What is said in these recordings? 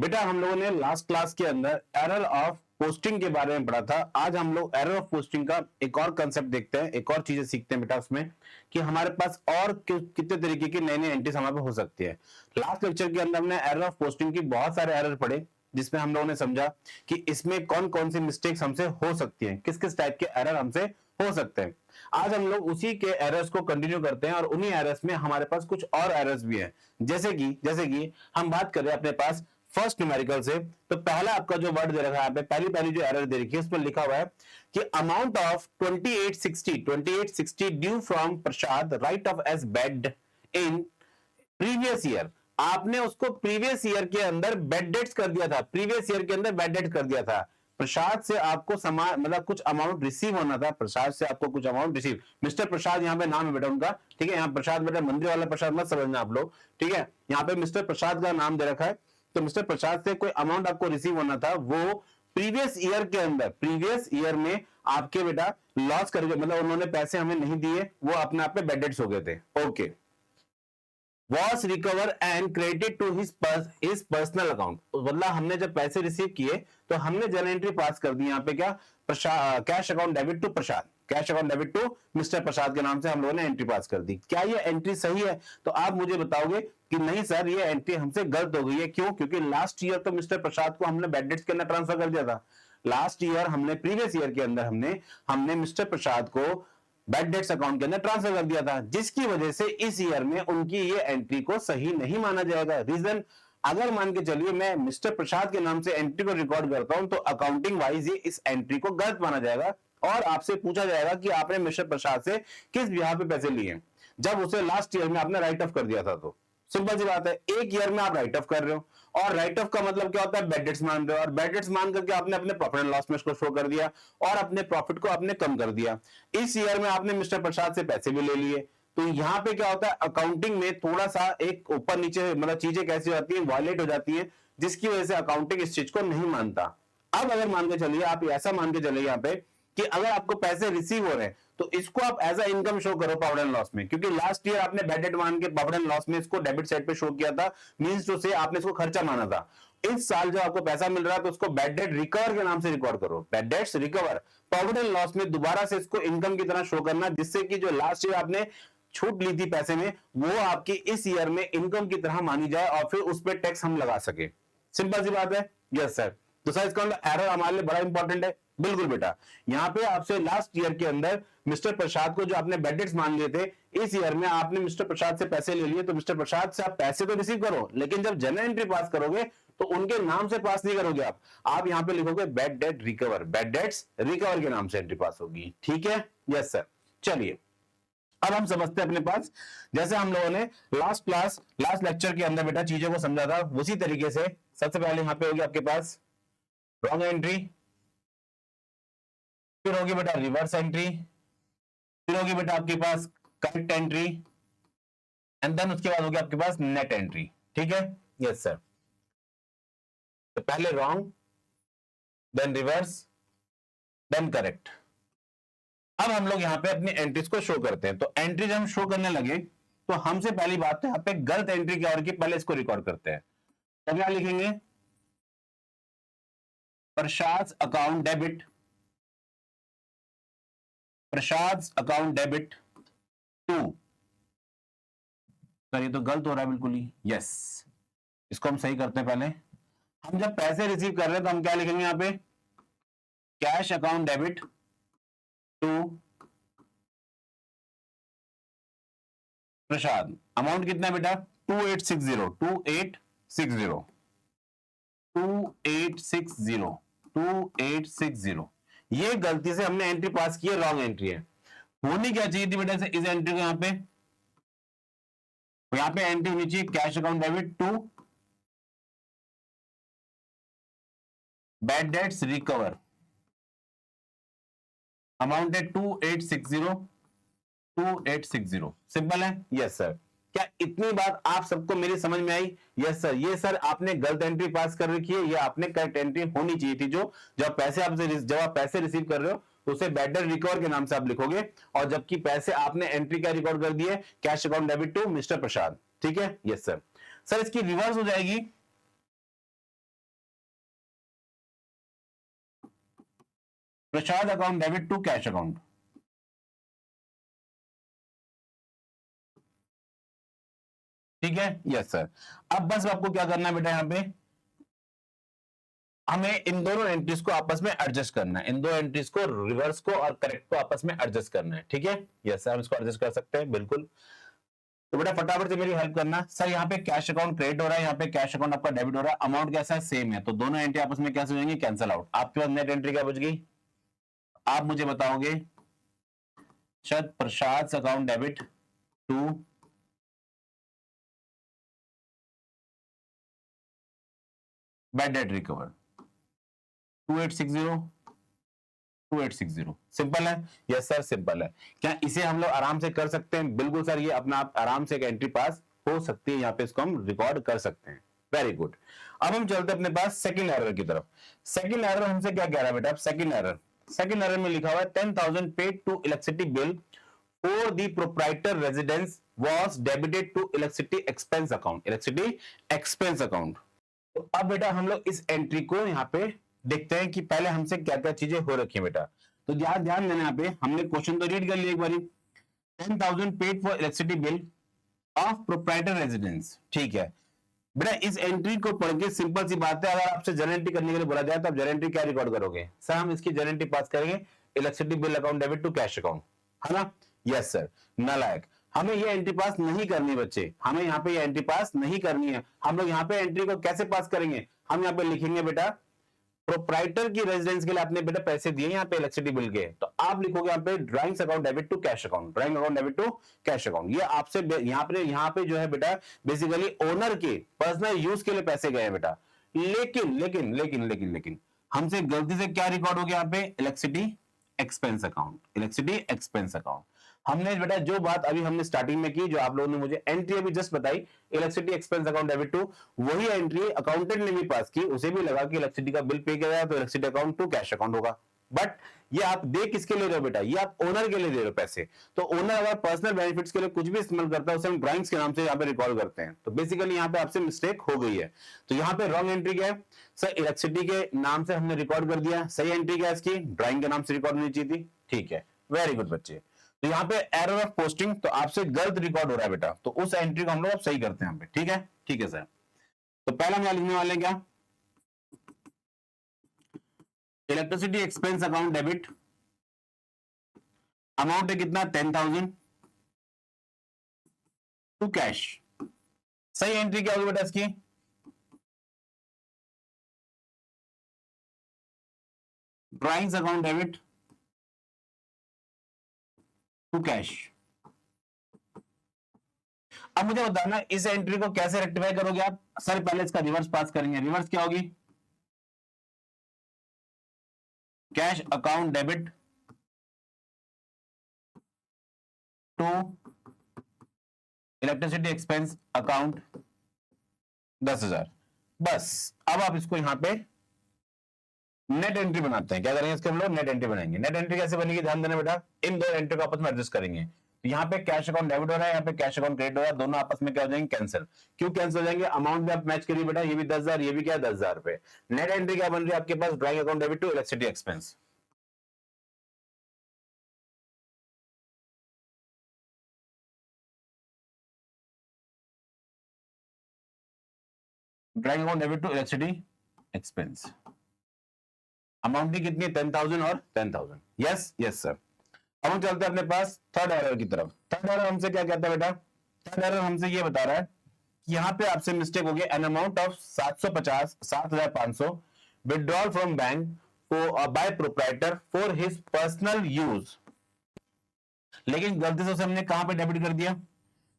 बेटा हम लोगों ने लास्ट क्लास के अंदर एरर ऑफ पोस्टिंग के बारे में पढ़ा था। आज हम लोग एरर ऑफ पोस्टिंग का एक और कंसेप्ट देखते हैं, एक और चीजें सीखते हैं बेटा उसमें कि हमारे पास और कितने तरीके की नई नई एंट्रीज हमारे पास हो सकती है। लास्ट लेक्चर के अंदर हमने एरर ऑफ पोस्टिंग की बहुत सारे एरर पढ़े, जिसमें हम लोगों ने समझा कि इसमें कौन कौन सी मिस्टेक्स हमसे हो सकती हैं, किस किस टाइप के एरर हमसे हो सकते हैं। आज हम लोग उसी के एरर्स को कंटिन्यू करते हैं और उन्हीं एरर्स में हमारे पास कुछ और एरर्स भी हैं। जैसे कि हम बात करें अपने पास फर्स्ट न्यूमेरिकल से, तो पहला आपका जो वर्ड दे रखा है, पहली पहली जो एरर दे रखी है उसमें लिखा हुआ है कि amount of 2860 due from Prasad write off as bad in previous year. आपने उसको प्रीवियस ईयर के अंदर बेड डेट्स कर दिया था, प्रीवियस ईयर के अंदर बेड डेट कर दिया था। प्रसाद से आपको समान मतलब कुछ अमाउंट रिसीव होना था, प्रसाद से आपको कुछ अमाउंट रिसीव। मिस्टर प्रसाद यहाँ पे नाम है बेटा उनका, ठीक है। यहाँ प्रसाद बेटा मंदिर वाला प्रसाद मत समझना आप लोग, ठीक है। यहाँ पे मिस्टर प्रसाद का नाम दे रखा है, तो मिस्टर प्रसाद से कोई अमाउंट आपको रिसीव होना था, वो प्रीवियस ईयर के अंदर, प्रीवियस ईयर में आपके बेटा लॉस करके, मतलब उन्होंने पैसे हमें नहीं दिए, वो अपने आप पे बेड डेट्स हो गए थे। Okay, was recover and credited to his personal account। मतलब हमने जब पैसे रिसीव किए तो हमने जर्नल एंट्री पास कर दी यहाँ पे, क्या cash account debit to Prasad, cash account debit to mister Prasad के नाम से हम लोगों ने एंट्री पास कर दी। क्या ये एंट्री सही है? तो आप मुझे बताओगे कि नहीं सर, ये एंट्री हमसे गलत हो गई है। क्यों? क्योंकि लास्ट ईयर तो मिस्टर प्रसाद को हमने बेड डेट्स के अंदर ट्रांसफर कर दिया था। लास्ट ईयर हमने, प्रीवियस ईयर के अंदर हमने मिस्टर प्रसाद को बैड डेट्स अकाउंट के अंदर ट्रांसफर कर दिया था, जिसकी वजह से इस ईयर में उनकी ये एंट्री को सही नहीं माना जाएगा। रीजन, अगर मान के चलिए मैं मिस्टर प्रसाद के नाम से एंट्री को रिकॉर्ड करता हूं तो अकाउंटिंग वाइज ये इस एंट्री को गलत माना जाएगा और आपसे पूछा जाएगा कि आपने मिस्टर प्रसाद से किस बिहार पे पैसे लिए जब उसे लास्ट ईयर में आपने राइट ऑफ कर दिया था। तो सिंपल सी बात है, एक ईयर में आप राइट ऑफ कर रहे हो, और राइट ऑफ का मतलब क्या होता है? बैड डेट्स मान रहे हो, और बैड डेट्स मान करके आपने अपने प्रॉफिट एंड लॉस में इसको शो कर दिया और अपने प्रॉफिट को आपने कम कर दिया। इस ईयर में आपने मिस्टर प्रसाद से पैसे भी ले लिए, तो यहां पे क्या होता है, अकाउंटिंग में थोड़ा सा एक ऊपर नीचे, मतलब चीजें कैसी होती हैं, वायलेट हो जाती है, जिसकी वजह से अकाउंटिंग इस चीज को नहीं मानता। अब अगर मान के चलिए, आप ऐसा मान के चलिए यहाँ पे कि अगर आपको पैसे रिसीव हो रहे हैं तो इसको आप एज अ इनकम शो करो प्रॉफिट एंड लॉस में, क्योंकि लास्ट ईयर आपने बैड डेट मान के प्रॉफिट एंड लॉस में इसको डेबिट साइड पे शो किया था, मींस टू से आपने इसको खर्चा माना था। इस साल जब आपको पैसा मिल रहा है तो उसको बैड डेट रिकवर के नाम से रिकॉर्ड करो, bad debts recover, profit and loss में दोबारा से इसको इनकम की तरह शो करना, जिससे कि जो लास्ट ईयर आपने छूट ली थी पैसे में, वो आपकी इस ईयर में इनकम की तरह मानी जाए और फिर उस पर टैक्स हम लगा सके। सिंपल सी बात है। Yes sir. तो सर इसका एरर हमारे लिए बड़ा इंपॉर्टेंट है। बिल्कुल बेटा, यहां पे आपसे लास्ट ईयर के अंदर मिस्टर प्रसाद को जो आपने बैड डेट्स मान लिए थे, इस ईयर में आपने मिस्टर प्रसाद से पैसे ले लिए, तो मिस्टर प्रसाद से आप पैसे तो रिसीव करो, लेकिन जब जनरल एंट्री पास करोगे तो उनके नाम से पास नहीं करोगे आप यहां पे लिखोगे bad debt recover, bad debts recover के नाम से एंट्री पास होगी। ठीक है। Yes sir. चलिए अब हम समझते हैं अपने पास, जैसे हम लोगों ने लास्ट लेक्चर के अंदर बेटा चीजों को समझा था, उसी तरीके से सबसे पहले यहां पे होगी आपके पास रॉन्ग एंट्री, फिर होगी बेटा रिवर्स एंट्री, फिर होगी बेटा आपके पास करेक्ट एंट्री, एंड देन उसके बाद होगी आपके पास नेट एंट्री। ठीक है। Yes sir. तो पहले wrong, then reverse, then correct. अब हम लोग यहां पे अपनी एंट्रीज को शो करते हैं, तो एंट्रीज हम शो करने लगे तो हमसे पहली बात तो यहां पे गलत एंट्री क्या हो रही है, पहले इसको रिकॉर्ड करते हैं। तो क्या लिखेंगे? Prasad account debit, Prasad account debit to, sir ये तो गलत हो रहा है बिल्कुल ही। यस, इसको हम सही करते हैं। पहले हम जब पैसे रिसीव कर रहे हैं तो हम क्या लिखेंगे यहां पे? Cash account debit to Prasad. Amount कितना है बेटा? 2860, 2860, 2860, 2860। ये गलती से हमने एंट्री पास की है, रॉन्ग एंट्री है। होनी क्या चाहिए थी बेटा इस एंट्री को? यहां पे एंट्री होनी चाहिए cash account debit to bad debts recover, amount है 2860, 2860। सिंपल है। Yes sir. क्या इतनी बात आप सबको मेरी समझ में आई? Yes sir. ये सर आपने गलत एंट्री पास कर रखी है, ये आपने करेक्ट एंट्री होनी चाहिए थी। जब आप पैसे रिसीव कर रहे हो तो उसे बैड डेट रिकवर के नाम से आप लिखोगे, और जबकि पैसे आपने एंट्री क्या रिकॉर्ड कर दी है? Cash account debit to mister Prasad. ठीक है। Yes sir. सर इसकी रिवर्स हो जाएगी, Prasad account debit to cash account. ठीक है, यस सर। अब बस आपको क्या करना है बेटा, यहां पे हमें इन दोनों एंट्रीज को आपस में एडजस्ट करना है, इन दो एंट्रीज को, रिवर्स को और करेक्ट को आपस में एडजस्ट करना है। ठीक है, यस सर, हम इसको एडजस्ट कर सकते हैं बिल्कुल। तो बेटा फटाफट से मेरी हेल्प करना सर, यहाँ पे कैश अकाउंट क्रेडिट हो रहा है, यहाँ पे कैश अकाउंट आपका डेबिट हो रहा है, अमाउंट कैसा है, सेम है, तो दोनों एंट्री आपस में कैसे हो जाएंगे, कैंसिल आउट। आपके पास नेट एंट्री क्या बच गई, आप मुझे बताओगे। शायद Prasad account debit to bad debt recover 2860 2860। Simple है, यस सर सिंपल है। क्या इसे हम लोग आराम से कर सकते हैं, बिल्कुल सर, ये अपना आप आराम से एक एंट्री पास हो सकती है, यहाँ पे इसको हम रिकॉर्ड कर सकते हैं। Very good. अब हम चलते हैं अपने पास सेकंड एरर की तरफ। सेकंड एरर हमसे क्या कह रहा है बेटा, सेकंड एरर में लिखा हुआ है 10,000 paid to electricity bill for the proprietor residence was debited to electricity expense account. तो अब बेटा हम लोग इस एंट्री को यहाँ पे देखते हैं कि पहले हमसे क्या क्या चीजें हो रखी है बेटा। तो ध्यान ध्यान देना, यहाँ पे हमने क्वेश्चन तो रीड कर लिया एक बारी। 10,000 paid for electricity bill of proprietor residence. ठीक है बेटा, इस एंट्री को पढ़ के सिंपल सी बात है, अगर आपसे जर्नल एंट्री करने के लिए बोला जाए तो आप जर्नल एंट्री क्या रिकॉर्ड करोगे सर, हम इसकी जर्नल एंट्री पास करेंगे, electricity bill account debit to cash account, है ना, यस सर। नालायक, हमें ये एंट्री पास नहीं करनी बच्चे, हमें यहाँ पे ये एंट्री पास नहीं करनी है। हम लोग यहाँ पे एंट्री को कैसे पास करेंगे, हम यहाँ पे लिखेंगे बेटा प्रोप्राइटर की रेजिडेंस के लिए आपने बेटा पैसे दिए यहाँ पे इलेक्ट्रिसिटी बिल के, तो आप लिखोगे यहाँ पे drawings account debit to cash account, drawing account debit to cash account. ये आपसे यहाँ पे जो है बेटा बेसिकली ओनर के पर्सनल यूज के लिए पैसे गए हैं बेटा। लेकिन लेकिन लेकिन लेकिन लेकिन हमसे गलती से क्या रिकॉर्ड हो गया यहाँ पे, इलेक्ट्रिसिटी एक्सपेंस अकाउंट। हमने बेटा जो बात अभी हमने स्टार्टिंग में की, जो आप लोगों ने मुझे एंट्री अभी जस्ट बताई, electricity expense account debit to, वही एंट्री अकाउंटेंट ने भी पास की, उसे भी लगा कि इलेक्ट्रिसिटी का बिल पे किया गया तो electricity account to cash account होगा। बट ये आप दे किसके ले रहे हो बेटा, ये आप ओनर के लिए दे रहे हो पैसे। तो ओनर अगर पर्सनल बेनिफिट्स के लिए कुछ भी इस्तेमाल करता है, उसे हम ड्राइंग्स के नाम से यहाँ पे रिकॉर्ड करते हैं। तो बेसिकली यहाँ पे आपसे मिस्टेक हो गई है। तो यहाँ पे रॉन्ग एंट्री क्या है सर, इलेक्ट्रिसिटी के नाम से हमने रिकॉर्ड कर दिया। सही एंट्री क्या है इसकी, ड्राइंग के नाम से रिकॉर्ड होनी चाहिए थी। ठीक है, वेरी गुड बच्चे। तो यहाँ पे एरर ऑफ पोस्टिंग, तो आपसे गलत रिकॉर्ड हो रहा है बेटा, तो उस एंट्री को हम लोग सही करते हैं यहाँ पे। ठीक है, ठीक है सर। तो पहला हम लिखने वाले हैं क्या, electricity expense account debit, amount है कितना 10,000 टू कैश। सही एंट्री क्या होगी बेटा इसकी, drawings account debit to cash. अब मुझे बताना इस एंट्री को कैसे रेक्टिफाई करोगे आप सर, पहले इसका रिवर्स पास करेंगे। रिवर्स क्या होगी, cash account debit to electricity expense account 10,000। बस अब आप इसको यहां पे नेट एंट्री बनाते हैं। क्या करेंगे इसके हम लोग, नेट एंट्री बनाएंगे। नेट एंट्री कैसे बनेगी, ध्यान देना बेटा, इन दो एंट्री को आपस में एडजस्ट करेंगे। तो यहाँ पे कैश अकाउंट डेबिट हो रहा है, यहाँ पे कैश अकाउंट क्रेडिट हो रहा है, दोनों आपस में क्या हो जाएंगे, कैंसिल। क्यों कैंसिल हो जाएंगे, अमाउंट भी आप मैच करिए बेटा, ये भी 10,000, ये भी क्या 10,000 रुपए। नेट एंट्री क्या बन रही है आपके पास, drawing account debit to electricity expense. Drawing account debit to electricity expense, amount भी कितनी है 10,000 और 10,000। Yes yes sir. अब हम चलते हैं अपने पास थर्ड एरर की तरफ। थर्ड एरर हमसे क्या कहता है बेटा, थर्ड एरर हमसे ये बता रहा है कि यहाँ पे आपसे मिस्टेक हो गई, an amount of 7,500 withdrawal from bank by proprietor for his personal use. लेकिन गलती से उसे हमने कहां पे डेबिट कर दिया,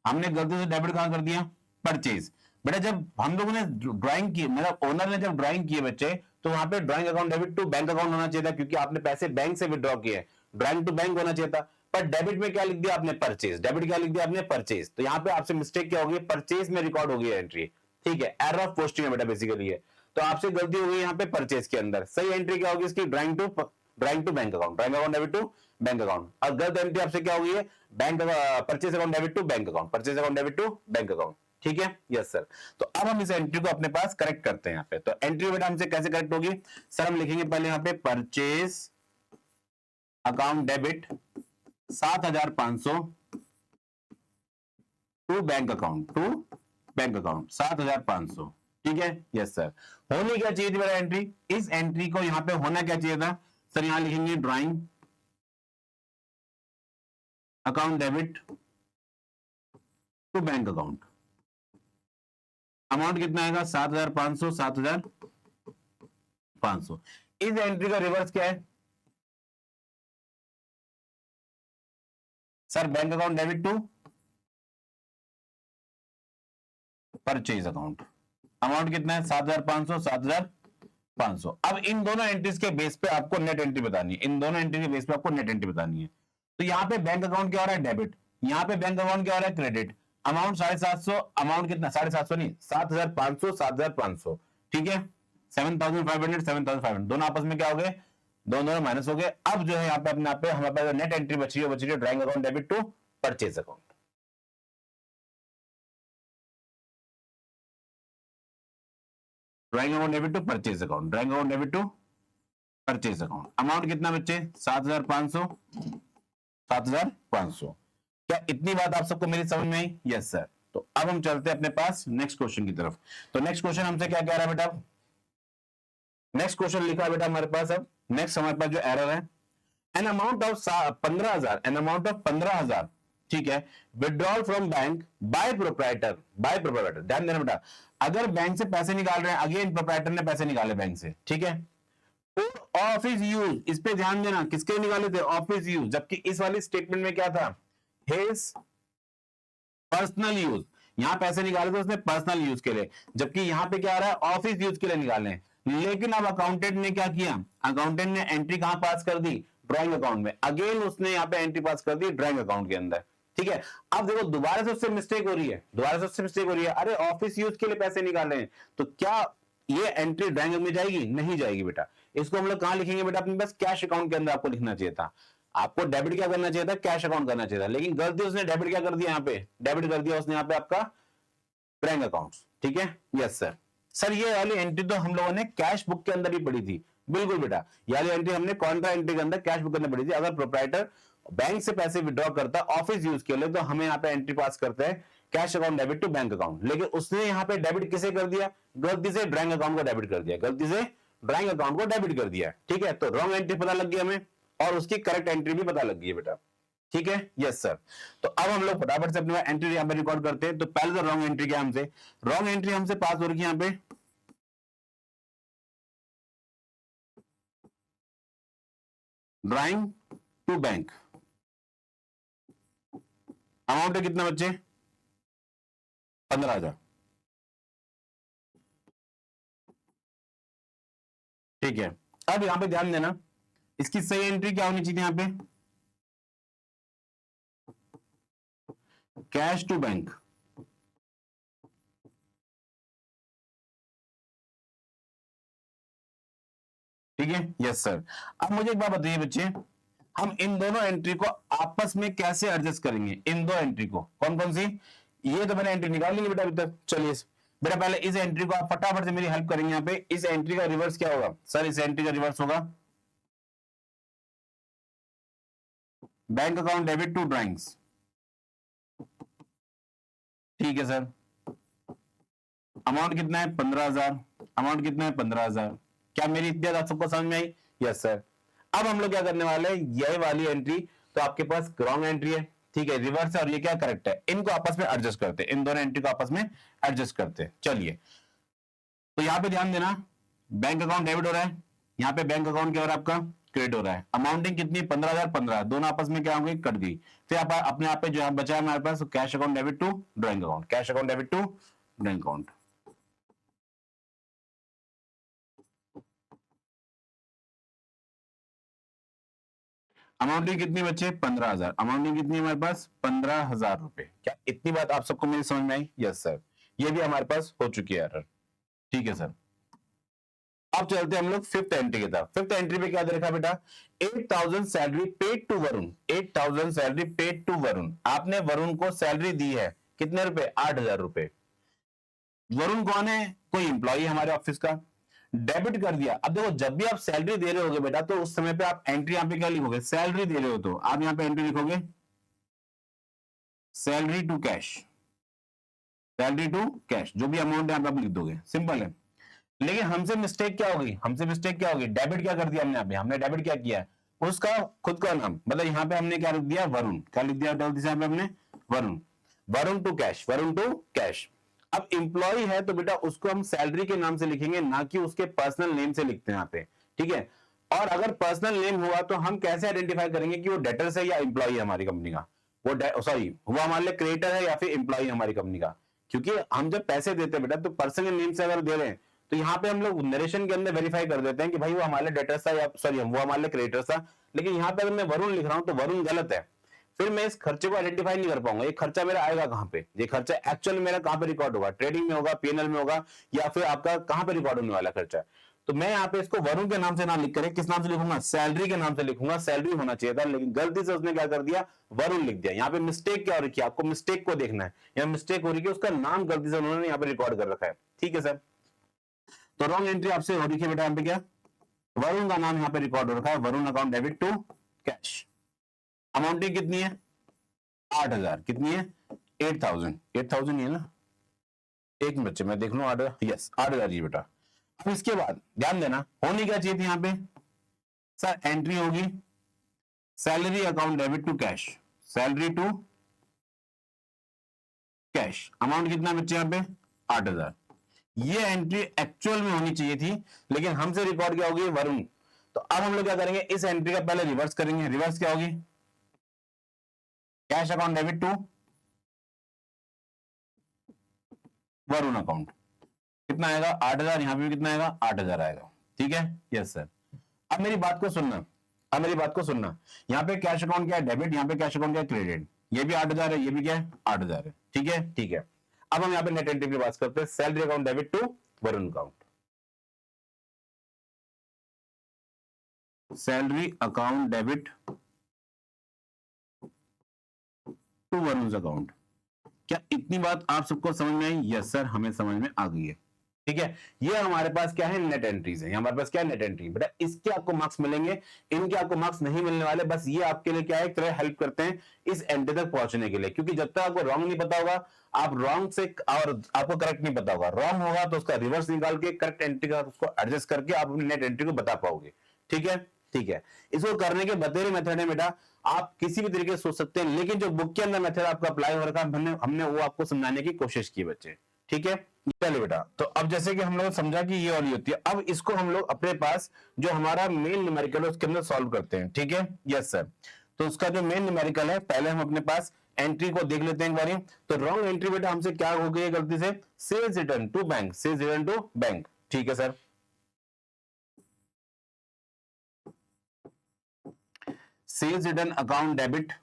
हमने गलती से डेबिट कहां कर दिया, परचेज। बेटा जब हम लोगों ने ड्राइंग की, मतलब ओनर ने जब ड्राइंग की बच्चे, तो वहां पे drawing account debit to bank account होना चाहिए था, क्योंकि आपने पैसे बैंक से विड्रॉ किए, ड्राइंग टू बैंक होना चाहिए था। पर डेबिट में क्या लिख दिया आपने, परचेज। डेबिट क्या लिख दिया आपने, परचेज। तो यहाँ पे आपसे मिस्टेक क्या होगी, परचेज में रिकॉर्ड होगी एंट्री। ठीक है, एरर ऑफ पोस्टिंग है बेटा बेसिकली है। तो आपसे गलती हो गई यहाँ पे परचेज के अंदर। सही एंट्री क्या होगी इसकी, drawing to bank account, drawing account debit to bank account. और गलत एंट्री आपसे क्या होगी है, bank purchase account debit to bank account, purchase account debit to bank account. ठीक है, यस सर। तो अब हम इस एंट्री को अपने पास करेक्ट करते हैं यहाँ पे। तो एंट्री बेटा हमसे कैसे करेक्ट होगी सर, हम लिखेंगे पहले यहाँ पे purchase account debit 7,500 to bank account, 7,500। ठीक है, यस सर। होनी क्या चाहिए थी मेरा एंट्री, इस एंट्री को यहां पे होना क्या चाहिए था सर, यहां लिखेंगे drawing account debit to bank account. Amount कितना आएगा 7,500, 7,500। इस एंट्री का रिवर्स क्या है sir, bank account debit to purchase account. Amount कितना है 7,500, 7,500। अब इन दोनों एंट्रीज के बेस पे आपको नेट एंट्री बतानी है, इन दोनों एंट्री के बेस पे आपको नेट एंट्री बतानी है। तो यहाँ पे बैंक अकाउंट क्या हो रहा है डेबिट, यहाँ पे बैंक अकाउंट क्या हो रहा है क्रेडिट। अमाउंट 750, अमाउंट कितना 750 नहीं 7,500, 7,500। ठीक है, 7,500, 7,500 दोनों आपस में क्या हो गए, दोनों माइनस हो गए। अब जो है यहाँ पे अपने आप पे हमारे पास नेट एंट्री बची है drawing account debit to purchase account. Drawing account debit to purchase account, drawing account debit to purchase account. Amount कितना बच्चे 7,500, 7,500। क्या इतनी बात आप सबको मेरी समझ में आई? Yes sir. तो अब हम चलते हैं अपने पास नेक्स्ट क्वेश्चन की तरफ। तो नेक्स्ट क्वेश्चन हमसे क्या कह रहा है बेटा, नेक्स्ट क्वेश्चन लिखा है बेटा हमारे पास। अब नेक्स्ट हमारे पास जो एरर है, an amount of 15,000, an amount of 15,000, ठीक है, withdrawal from bank by proprietor, by proprietor. ध्यान देना बेटा, अगर बैंक से पैसे निकाल रहे हैं, अगेन प्रोप्राइटर ने पैसे निकाले बैंक से, ठीक है, ऑफिस यूज, इस पे ध्यान देना, किसके निकाले थे ऑफिस यूज, जबकि इस वाली स्टेटमेंट में क्या था हिज पर्सनल यूज। यहां पैसे निकाले थे उसने पर्सनल यूज के लिए, जबकि यहां पे क्या आ रहा है ऑफिस यूज के लिए निकाले। लेकिन अब अकाउंटेंट ने क्या किया, अकाउंटेंट ने एंट्री कहां पास कर दी ड्राइंग अकाउंट में, अगेन उसने यहाँ पे एंट्री पास कर दी ड्राइंग अकाउंट के अंदर। ठीक है, अब देखो दोबारा से उससे मिस्टेक हो रही है, दोबारा से उससे मिस्टेक हो रही है, अरे ऑफिस यूज के लिए पैसे निकाले हैं, तो क्या ये एंट्री ड्राइंग में जाएगी? नहीं जाएगी बेटा। इसको हम लोग कहां लिखेंगे बेटा, अपने पास कैश अकाउंट के अंदर आपको लिखना चाहिए था। आपको डेबिट क्या करना चाहिए था, कैश अकाउंट करना चाहिए था, लेकिन गलती उसने डेबिट क्या कर दिया, यहाँ पे डेबिट कर दिया उसने यहाँ पे आपका ड्राइंग अकाउंट। ठीक है, यस सर। सर ये वाली एंट्री तो हम लोगों ने कैश बुक के अंदर ही पढ़ी थी, बिल्कुल बेटा, ये वाली एंट्री हमने कॉन्ट्रा एंट्री के अंदर कैश बुक के अंदर पढ़ी थी। अगर प्रोप्राइटर बैंक से पैसे विड्रॉ करता ऑफिस यूज के लिए, तो हमें यहाँ पे एंट्री पास करते हैं cash account debit to bank account. लेकिन उसने यहाँ पे डेबिट किसे कर दिया, गलती से ड्राइंग अकाउंट को डेबिट कर दिया, गलती से ड्राइंग अकाउंट को डेबिट कर दिया। ठीक है, तो रॉन्ग एंट्री पता लग गई हमें, और उसकी करेक्ट एंट्री भी पता लग गई है बेटा। ठीक है, यस सर। तो अब हम लोग फटाफट से अपने एंट्री यहाँ पे रिकॉर्ड करते हैं। तो पहले तो रॉन्ग एंट्री क्या हमसे, रॉन्ग एंट्री हमसे पास हो रही है यहाँ पे ड्राइंग टू बैंक। अमाउंट है कितना बच्चे 15,000। ठीक है, अब यहां पे ध्यान देना, इसकी सही एंट्री क्या होनी चाहिए यहाँ पे, कैश टू बैंक। ठीक है, यस सर। अब मुझे एक बात बताइए बच्चे, हम इन दोनों एंट्री को आपस में कैसे एडजस्ट करेंगे, इन दो एंट्री को, कौन कौन सी, ये तो मैंने एंट्री निकाल ली बेटा अभी तक। चलिए बेटा पहले इस एंट्री को आप फटाफट से मेरी हेल्प करेंगे। यहाँ पे इस एंट्री का रिवर्स क्या होगा सर, इस एंट्री का रिवर्स होगा bank account debit to drawings. ठीक है सर, अमाउंट कितना है 15,000, अमाउंट कितना है 15,000। क्या मेरी इतनी बात सबको समझ में आई? Yes sir. अब हम लोग क्या करने वाले हैं, ये वाली एंट्री तो आपके पास रॉन्ग एंट्री है, ठीक है, रिवर्स है, और ये क्या करेक्ट है, इनको आपस में एडजस्ट करते हैं, इन दोनों एंट्री को आपस में एडजस्ट करते हैं। चलिए, तो यहां पे ध्यान देना, बैंक अकाउंट डेबिट हो रहा है, यहाँ पे बैंक अकाउंट क्या हो रहा है आपका क्रेडिट हो रहा है। अमाउंटिंग कितनी 15,000, 15 दोनों आपस में क्या होंगे कट गई। फिर आप अपने आप पे जो बचा है हमारे पास cash account debit to drawing account, cash account debit to drawing account. Amounting कितनी बच्चे 15,000, अमाउंटिंग कितनी है हमारे पास 15,000 रुपए। क्या इतनी बात आप सबको मेरी समझ में आई? यस सर, ये भी हमारे पास हो चुकी है एरर। ठीक है सर, अब चलते हैं हम लोग फिफ्थ एंट्री की तरफ। फिफ्थ एंट्री पे क्या दे रखा बेटा, 8,000 salary paid to Varun, 8,000 salary paid to Varun. आपने वरुण को सैलरी दी है कितने रुपए 8,000 रुपए। वरुण कौन है, कोई इंप्लॉई हमारे ऑफिस का। डेबिट कर दिया। अब देखो जब भी आप सैलरी दे रहे होगे बेटा, तो उस समय पे आप एंट्री यहाँ पे क्या लिखोगे, सैलरी दे रहे हो तो आप यहाँ पे एंट्री लिखोगे salary to cash, salary to cash, जो भी अमाउंट है आप लिख दोगे, सिंपल है। लेकिन हमसे मिस्टेक क्या होगी, हमसे मिस्टेक क्या होगी, डेबिट क्या कर दिया हमने, यहाँ पे हमने डेबिट क्या किया है, उसका खुद का नाम, मतलब यहाँ पे हमने क्या लिख दिया, वरुण, क्या लिख दिया यहाँ पे हमने, Varun, Varun to cash, Varun to cash. अब एम्प्लॉय है तो बेटा उसको हम सैलरी के नाम से लिखेंगे, ना कि उसके पर्सनल नेम से लिखते हैं यहाँ पे, ठीक है। और अगर पर्सनल नेम हुआ तो हम कैसे आइडेंटिफाई करेंगे कि वो डेटर्स है या एम्प्लॉय है हमारी कंपनी का, वो सॉरी वो हमारे लिए क्रिएटर है या फिर एम्प्लॉय हमारी कंपनी का। क्योंकि हम जब पैसे देते हैं बेटा, तो पर्सनल नेम से अगर दे रहे हैं तो यहाँ पे हम लोग नरेशन के अंदर वेरीफाई कर देते हैं कि भाई वो हमारे डेटर्स था या सॉरी वो हमारे क्रिएटर्स था। लेकिन यहाँ पे अगर मैं वरुण लिख रहा हूं तो वरुण गलत है, फिर मैं इस खर्चे को आइडेंटिफाई नहीं कर पाऊंगा। ये खर्चा मेरा आएगा कहां पे, ये खर्चा एक्चुअल मेरा कहां पे रिकॉर्ड होगा, ट्रेडिंग में होगा, पीएनएल में होगा, या फिर आपका कहां पे रिकॉर्ड होने वाला खर्चा। तो मैं यहाँ पे इसको वरुण के नाम से ना लिख कर किस नाम से लिखूंगा, सैलरी के नाम से लिखूंगा, सैलरी होना चाहिए था, लेकिन गलती से उसने क्या कर दिया, वरुण लिख दिया। यहाँ पे मिस्टेक क्या हो रही है, आपको मिस्टेक को देखना है, यहाँ मिस्टेक हो रही है, उसका नाम गलती से उन्होंने यहाँ पे रिकॉर्ड कर रखा है, ठीक है सर। तो रॉन्ग एंट्री आपसे हो रही है बेटा, यहाँ पे क्या, वरुण का नाम यहाँ पे रिकॉर्ड हो रखा है, Varun account debit to cash. Amounting कितनी है, 8,000, कितनी है, 8,000, 8,000 ही है ना, एक मिनट बच्चे मैं देख लू, 8,000, यस 8,000 जी बेटा। अब इसके बाद ध्यान देना होनी क्या चाहिए थी यहाँ पे, सर एंट्री होगी salary account debit to cash, salary to cash, amount कितना बच्चे यहाँ पे 8,000। ये एंट्री एक्चुअल में होनी चाहिए थी, लेकिन हमसे रिकॉर्ड क्या होगी, वरुण। तो अब हम लोग क्या करेंगे, इस एंट्री का पहले रिवर्स करेंगे। रिवर्स क्या होगी, cash account debit to Varun account, कितना आएगा 8,000, यहां पे भी कितना आएगा 8,000 आएगा, ठीक है, यस सर। अब मेरी बात को सुनना, अब मेरी बात को सुनना, यहाँ पे कैश अकाउंट क्या है, डेबिट, यहाँ पे कैश अकाउंट क्या है, क्रेडिट। ये भी 8,000 है, ये भी क्या है 8,000 है, ठीक है, ठीक है। अब हम यहाँ पे नेट एंट्री की बात करते हैं, salary account debit to Varun account, salary account debit to Varun account. क्या इतनी बात आप सबको समझ में आई, यस सर हमें समझ में आ गई है, ठीक है। ये हमारे पास क्या है, नेट एंट्रीज है, हमारे पास क्या है, नेट एंट्री। बेटा इसके आपको मार्क्स मिलेंगे, इनके आपको मार्क्स नहीं मिलने वाले, बस ये आपके लिए क्या है, एक तरह हेल्प करते हैं इस एंट्री तक पहुंचने के लिए। क्योंकि जब तक आपको रॉन्ग नहीं पता होगा, आप रॉन्ग से और आपको करेक्ट नहीं पता होगा, रॉन्ग होगा तो उसका रिवर्स निकाल के करेक्ट एंट्री का उसको एडजस्ट करके आप अपनी नेट एंट्री को बता पाओगे, ठीक है, ठीक है। इसको करने के बतेरे मेथड है बेटा, आप किसी भी तरीके से सोच सकते हैं, लेकिन जो बुक के अंदर मेथड आपका अप्लाई हो रखा है, हमने वो आपको समझाने की कोशिश की बच्चे, ठीक है। चलिए बेटा, तो अब जैसे कि हम लोग समझा कि ये वाली होती है, अब इसको हम लोग अपने पास जो हमारा मेन न्यूमेरिकल है उसके अंदर सॉल्व करते हैं, ठीक है, यस सर। तो उसका जो मेन न्यूमेरिकल है, पहले हम अपने पास एंट्री को देख लेते हैं एक बारी। तो रॉन्ग एंट्री बेटा हमसे क्या हो गई है गलती से, sales return to bank, sales return to bank, ठीक है sir. Sales return account debit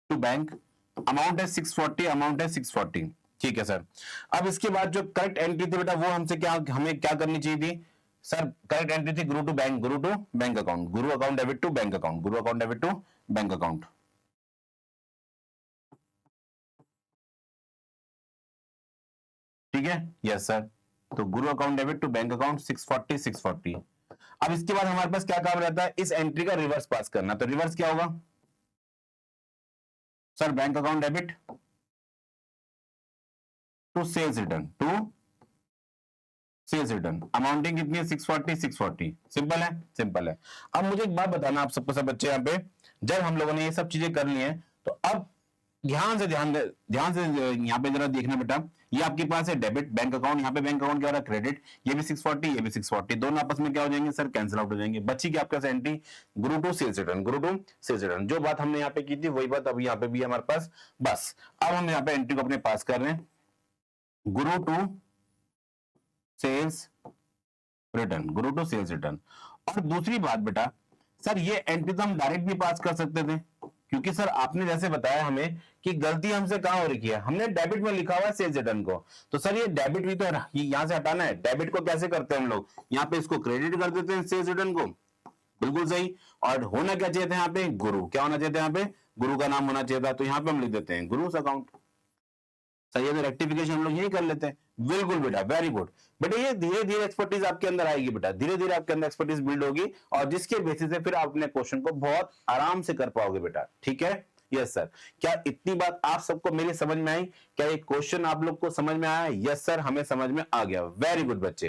to bank, amount है 640, अमाउंट है 640, ठीक है सर। अब इसके बाद जो करेक्ट एंट्री थी बेटा, वो हमसे क्या, हमें क्या करनी चाहिए थी सर, करेक्ट एंट्री थी Guru to bank, Guru to bank account, Guru account debit to bank account, Guru account debit to bank account, ठीक है, यस सर। तो Guru account debit to bank account 640 640। अब इसके बाद हमारे पास क्या काम रहता है, इस एंट्री का रिवर्स पास करना। तो रिवर्स क्या होगा sir, bank account debit to sales return, to sales return, amounting कितनी है 640 640, सिंपल है, सिंपल है। अब मुझे एक बात बताना आप सबको, सब बच्चे यहाँ पे, जब हम लोगों ने ये सब चीजें कर ली हैं, तो अब ध्यान से यहाँ पे जरा देखना बेटा, ये आपके पास है डेबिट बैंक अकाउंट, यहाँ पे बैंक अकाउंट क्या हो रहा है क्रेडिट, ये भी 640, ये भी 640, दोनों आपस में क्या हो जाएंगे सर, कैंसिल आउट हो जाएंगे। बच्ची की आपके पास entry Guru to sales return, Guru to sales return, जो बात हमने यहाँ पे की थी वही बात अब यहाँ पे भी हमारे पास। बस अब हम यहाँ पे एंट्री को अपने पास कर रहे हैं, गुरु to sales return, Guru to sales return. और दूसरी बात बेटा, सर ये एंट्री तो हम डायरेक्ट भी पास कर सकते थे, क्योंकि सर आपने जैसे बताया हमें कि गलती हमसे कहां हो रही है, हमने डेबिट में लिखा हुआ है सेल्स रिटर्न को, तो सर ये डेबिट भी तो यहां से हटाना है। डेबिट को कैसे करते हैं हम लोग, यहाँ पे इसको क्रेडिट कर देते हैं सेल्स रिटर्न को, बिल्कुल सही। और होना क्या चाहिए था यहाँ पे, गुरु, क्या होना चाहिए था यहाँ पे, गुरु का नाम होना चाहिए था, तो यहाँ पे हम लिख देते हैं गुरु अकाउंट। सही है, तो रेक्टिफिकेशन हम लोग यही कर लेते हैं। बिल्कुल बेटा, वेरी गुड बेटा। ये धीरे धीरे एक्सपर्टीज आपके अंदर आएगी बेटा, धीरे धीरे आपके अंदर एक्सपर्टीज बिल्ड होगी, और जिसके बेसिस से फिर आप अपने क्वेश्चन को बहुत आराम से कर पाओगे बेटा। ठीक है, यस सर। क्या इतनी बात आप सबको मेरी समझ में आई? क्या ये क्वेश्चन आप लोग को समझ में आया? यस सर, हमें समझ में आ गया। वेरी गुड बच्चे।